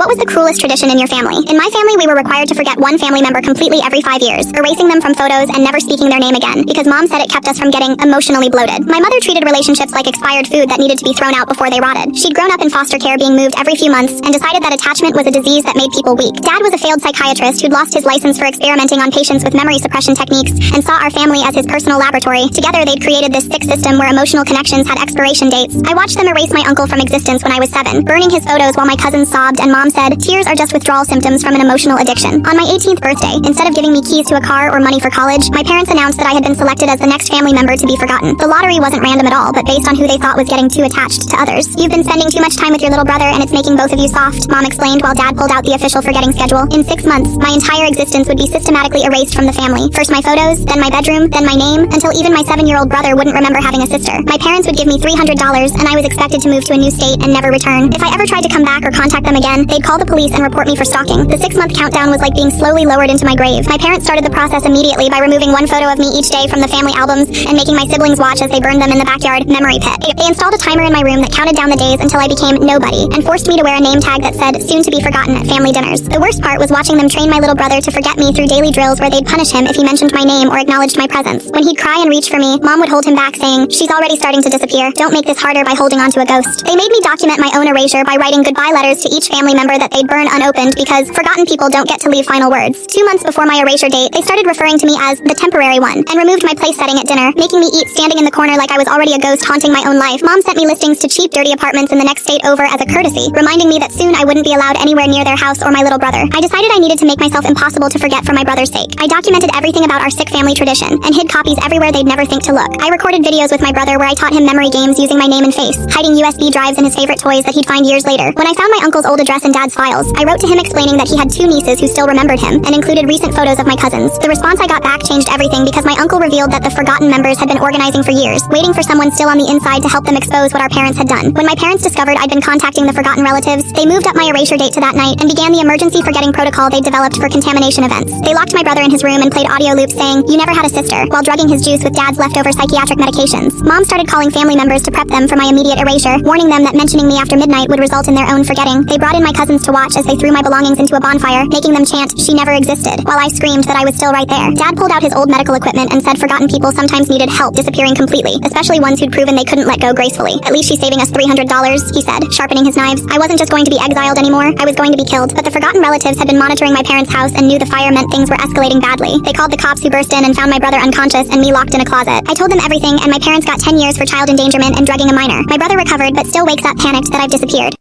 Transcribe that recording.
What was the cruelest tradition in your family? In my family, we were required to forget one family member completely every 5 years, erasing them from photos and never speaking their name again, because Mom said it kept us from getting emotionally bloated. My mother treated relationships like expired food that needed to be thrown out before they rotted. She'd grown up in foster care, being moved every few months, and decided that attachment was a disease that made people weak. Dad was a failed psychiatrist who'd lost his license for experimenting on patients with memory suppression techniques and saw our family as his personal laboratory. Together, they'd created this sick system where emotional connections had expiration dates. I watched them erase my uncle from existence when I was 7, burning his photos while my cousins sobbed, and Mom said, "Tears are just withdrawal symptoms from an emotional addiction." On my 18th birthday, instead of giving me keys to a car or money for college, my parents announced that I had been selected as the next family member to be forgotten. The lottery wasn't random at all, but based on who they thought was getting too attached to others. "You've been spending too much time with your little brother, and it's making both of you soft," Mom explained while Dad pulled out the official forgetting schedule. In 6 months, my entire existence would be systematically erased from the family. First my photos, then my bedroom, then my name, until even my 7-year-old brother wouldn't remember having a sister. My parents would give me $300, and I was expected to move to a new state and never return. If I ever tried to come back or contact them again, they'd call the police and report me for stalking. The 6-month countdown was like being slowly lowered into my grave. My parents started the process immediately by removing one photo of me each day from the family albums and making my siblings watch as they burned them in the backyard memory pit. They installed a timer in my room that counted down the days until I became nobody, and forced me to wear a name tag that said "soon to be forgotten" at family dinners. The worst part was watching them train my little brother to forget me through daily drills where they'd punish him if he mentioned my name or acknowledged my presence. When he'd cry and reach for me, Mom would hold him back, saying, "She's already starting to disappear. Don't make this harder by holding onto a ghost." They made me document my own erasure by writing goodbye letters to each family member that they'd burn unopened, because forgotten people don't get to leave final words. 2 months before my erasure date, they started referring to me as the temporary one, and removed my place setting at dinner, making me eat standing in the corner like I was already a ghost haunting my own life. Mom sent me listings to cheap, dirty apartments in the next state over as a courtesy, reminding me that soon I wouldn't be allowed anywhere near their house or my little brother. I decided I needed to make myself impossible to forget for my brother's sake. I documented everything about our sick family tradition, and hid copies everywhere they'd never think to look. I recorded videos with my brother where I taught him memory games using my name and face, hiding USB drives and his favorite toys that he'd find years later. When I found my uncle's old address in Dad's files, I wrote to him explaining that he had 2 nieces who still remembered him, and included recent photos of my cousins. The response I got back changed everything, because my uncle revealed that the forgotten members had been organizing for years, waiting for someone still on the inside to help them expose what our parents had done. When my parents discovered I'd been contacting the forgotten relatives, they moved up my erasure date to that night and began the emergency forgetting protocol they developed for contamination events. They locked my brother in his room and played audio loops saying, "You never had a sister," while drugging his juice with Dad's leftover psychiatric medications. Mom started calling family members to prep them for my immediate erasure, warning them that mentioning me after midnight would result in their own forgetting. They brought in my cousins to watch as they threw my belongings into a bonfire, making them chant, "She never existed," while I screamed that I was still right there. Dad pulled out his old medical equipment and said forgotten people sometimes needed help disappearing completely, especially ones who'd proven they couldn't let go gracefully. "At least she's saving us $300, he said, sharpening his knives. I wasn't just going to be exiled anymore, I was going to be killed. But the forgotten relatives had been monitoring my parents' house and knew the fire meant things were escalating badly. They called the cops, who burst in and found my brother unconscious and me locked in a closet. I told them everything, and my parents got 10 years for child endangerment and drugging a minor. My brother recovered, but still wakes up panicked that I've disappeared.